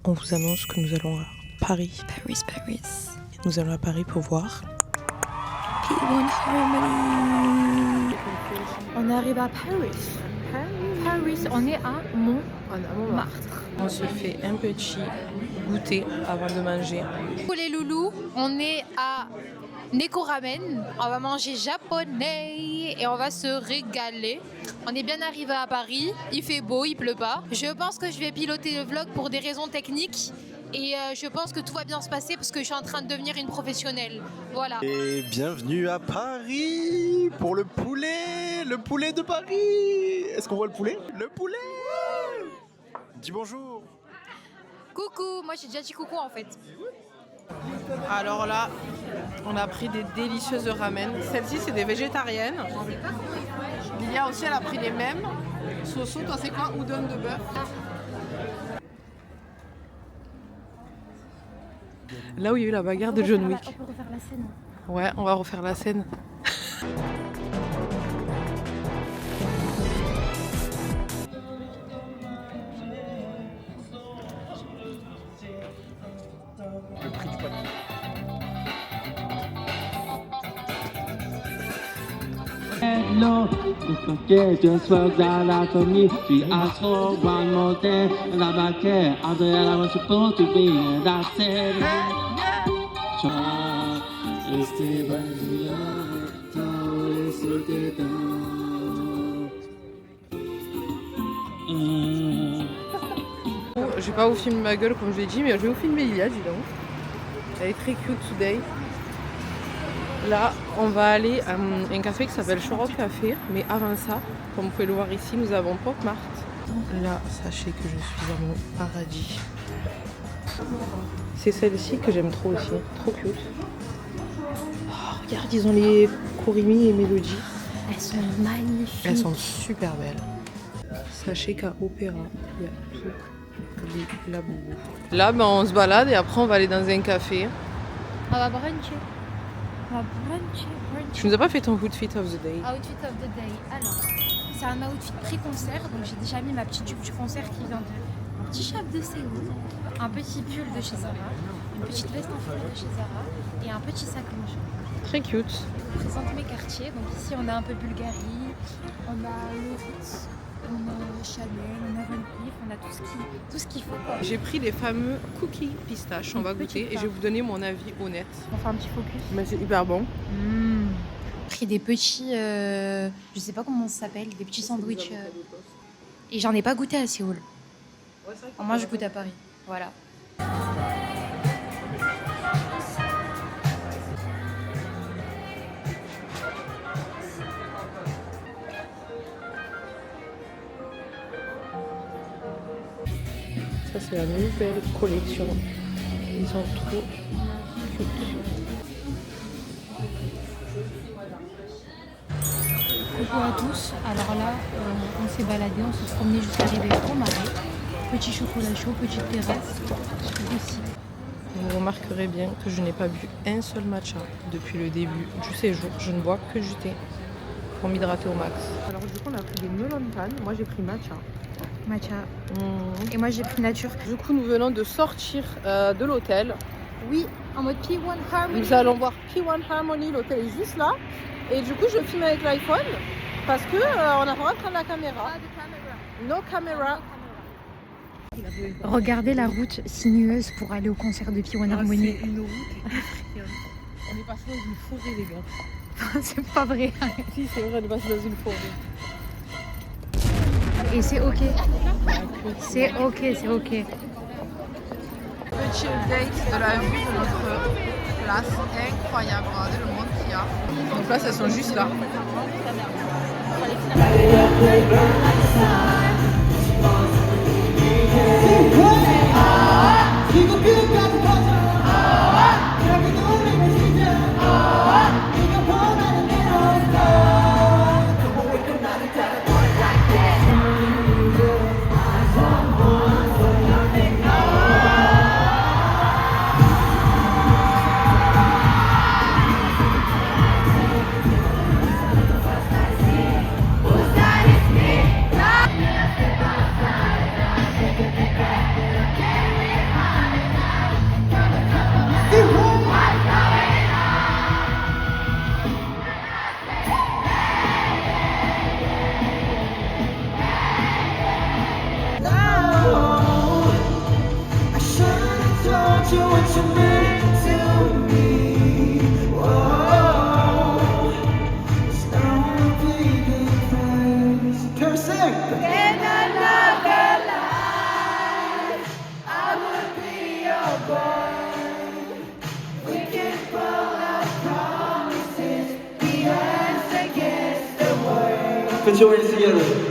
on vous annonce que nous allons à Paris. Paris. Nous allons à Paris pour voir P1 Harmony. On arrive à Paris. On est à Montmartre. On se fait un petit goûter avant de manger. Pour les loulous, on est à Neko Ramen. On va manger japonais et on va se régaler. On est bien arrivé à Paris. Il fait beau, il pleut pas. Je pense que je vais piloter le vlog pour des raisons techniques. Et je pense que tout va bien se passer parce que je suis en train de devenir une professionnelle. Voilà. Et bienvenue à Paris pour le poulet de Paris. Est-ce qu'on voit le poulet? Le poulet. Dis bonjour. Coucou, moi j'ai déjà dit coucou en fait. Alors là, on a pris des délicieuses ramen. Celles-ci, c'est des végétariennes. Lilia aussi, elle a pris les mêmes. Soso, toi, c'est quoi? Udon de bœuf. Là où il y a eu la bagarre de John Wick. On peut refaire la scène. Ouais, on va refaire la scène. Le prix du paquet. Hello, forget just for that I told me she asked for one more day and I'm like yeah, I was supposed to be and I said it's the Je vais pas vous filmer ma gueule comme je l'ai dit, mais je vais vous filmer Lilia, dis donc. Elle est très cute today. Là, on va aller à un café qui s'appelle Choro Café, mais avant ça, comme vous pouvez le voir ici, nous avons Pop Mart. Là, sachez que je suis dans mon paradis. C'est celle-ci que j'aime trop aussi, trop cute. Oh, regarde, ils ont les Kurimi et Melody. Elles sont magnifiques. Elles sont super belles. Sachez qu'à Opéra, il y a tout. La boubou. Là, ben, on se balade et après, on va aller dans un café. On va bruncher. Tu nous as pas fait ton outfit of the day? Outfit of the day. Alors, c'est un outfit pré-concert, donc j'ai déjà mis ma petite jupe du concert qui vient de un petit chape de Séoul, un petit pull de chez Zara, une petite veste en fourrure de chez Zara et un petit sac manche. Très cute. Je présente mes quartiers. Donc ici, on a un peu Bulgarie, on a le Ritz, on a Chanel, on a Van Cleef, on a tout ce qu'il faut. Quoi. J'ai pris les fameux cookies pistaches, on va goûter et je vais vous donner mon avis honnête. On fait un petit focus. Mais c'est hyper bon. J'ai pris des petits, je sais pas comment ça s'appelle, des petits sandwichs. Et j'en ai pas goûté à Séoul. Moi, je goûte à Paris. Voilà. Ça, c'est la nouvelle collection. Ils sont trop cute. Coucou à tous. Alors là, on s'est baladé, on s'est promené jusqu'à arriver au Marais. Petit chocolat chaud, petite terrasse. Aussi. Vous remarquerez bien que je n'ai pas bu un seul matcha depuis le début du séjour. Je ne bois que du thé pour m'hydrater au max. Alors du coup, on a pris des melon pan. Moi, j'ai pris matcha. Et moi, j'ai pris nature. Du coup, nous venons de sortir de l'hôtel. Oui, en mode P1 Harmony. Nous allons voir P1 Harmony. L'hôtel est juste là. Et du coup, je filme avec l'iPhone parce que on n'a pas le droit de prendre la caméra. No camera. Regardez la route sinueuse pour aller au concert de P1 Harmony. C'est une route effrayante. On est passé dans une forêt, les gars. C'est pas vrai. Si, c'est vrai, on est passé dans une forêt. Et c'est ok. C'est ok. Petit update de la vue de notre place. Incroyable. Regardez le monde qu'il y a. Les places, elles sont juste là. Put your hands together.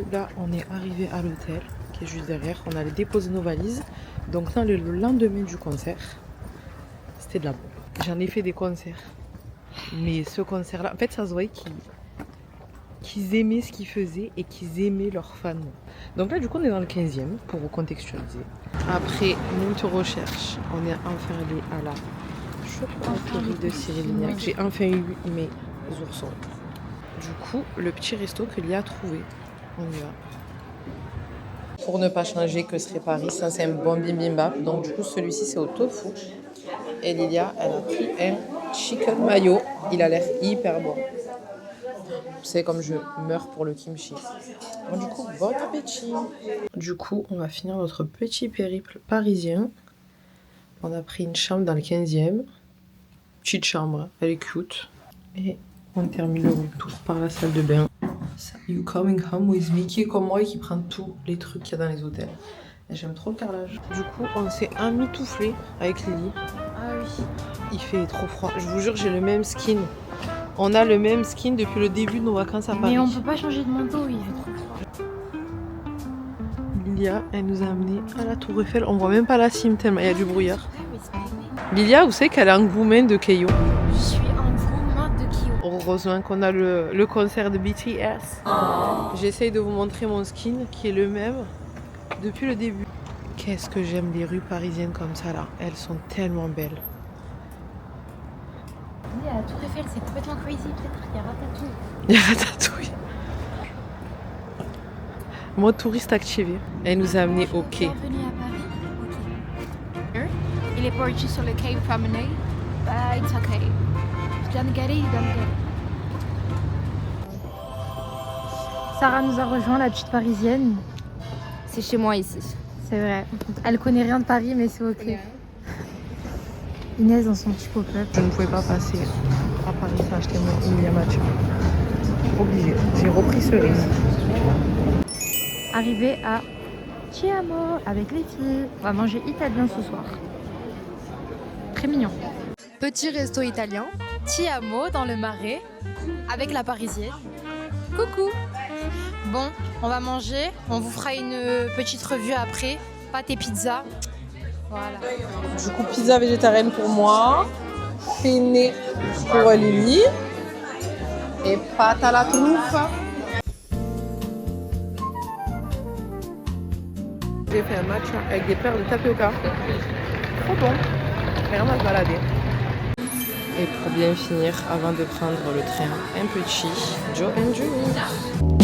Là, on est arrivé à l'hôtel qui est juste derrière. On allait déposer nos valises. Donc là, le lendemain du concert, c'était de la bombe. J'en ai fait des concerts. Mais ce concert-là, en fait, ça se voyait qu'ils aimaient ce qu'ils faisaient et qu'ils aimaient leurs fans. Donc là, du coup, on est dans le 15e pour vous contextualiser. Après moult recherches, on est enfin allé à la chocolaterie de Cyril Lignac. J'ai enfin eu mes oursons. Du coup, le petit resto que Lia a trouvé. On y va. Pour ne pas changer, que serait Paris, ça c'est un bon bibimbap. Donc du coup celui-ci c'est au tofu. Et Lilia, elle a pris un chicken mayo. Il a l'air hyper bon. C'est comme je meurs pour le kimchi. Donc, du coup, bon appétit. Du coup, on va finir notre petit périple parisien. On a pris une chambre dans le 15e. Petite chambre, elle est cute. Et on termine le retour par la salle de bain. You coming home with me, qui est comme moi et qui prend tous les trucs qu'il y a dans les hôtels. Et j'aime trop le carrelage. Du coup, on s'est amitouflé avec Lily. Ah oui. Il fait trop froid. Je vous jure, j'ai le même skin. On a le même skin depuis le début de nos vacances à Paris. Mais on peut pas changer de manteau, il fait trop froid. Lilia, elle nous a amenés à la Tour Eiffel. On voit même pas la cime tellement il y a du brouillard. Lilia, vous savez qu'elle est un engouement de Keio. Je suis un gros de Kyo. Heureusement qu'on a le concert de BTS. J'essaye de vous montrer mon skin qui est le même depuis le début. Qu'est-ce que j'aime les rues parisiennes comme ça là. Elles sont tellement belles. Oui, à la Tour Eiffel, c'est complètement crazy. Peut-être qu'il y a Ratatouille. Il y a Ratatouille. Mode touriste activé. Elle nous a amenés au quai. Bienvenue à Paris. Ok. Il est perdu sur le quai Promenade. But it's okay. You gonna get it, you gonna get it. Sarah nous a rejoint, la petite parisienne. C'est chez moi ici. C'est vrai. Elle connaît rien de Paris, mais c'est ok. Inès dans son petit pop-up. Je ne pouvais pas passer à Paris sans acheter mon Emilia Matcha. Obligée. J'ai repris ce risque. Arrivée à Ti Amo avec les filles. On va manger italien ce soir. Très mignon. Petit resto italien. Ti Amo dans le Marais avec la parisienne. Coucou. Bon, on va manger. On vous fera une petite revue après. Pâtes et pizza. Voilà. Du coup, pizza végétarienne pour moi, penne pour Lily et pâte à la truffe. J'ai fait un matcha avec des perles de tapioca. Trop bon. Rien à se balader. Et pour bien finir, avant de prendre le train, un petit Joe and Julie.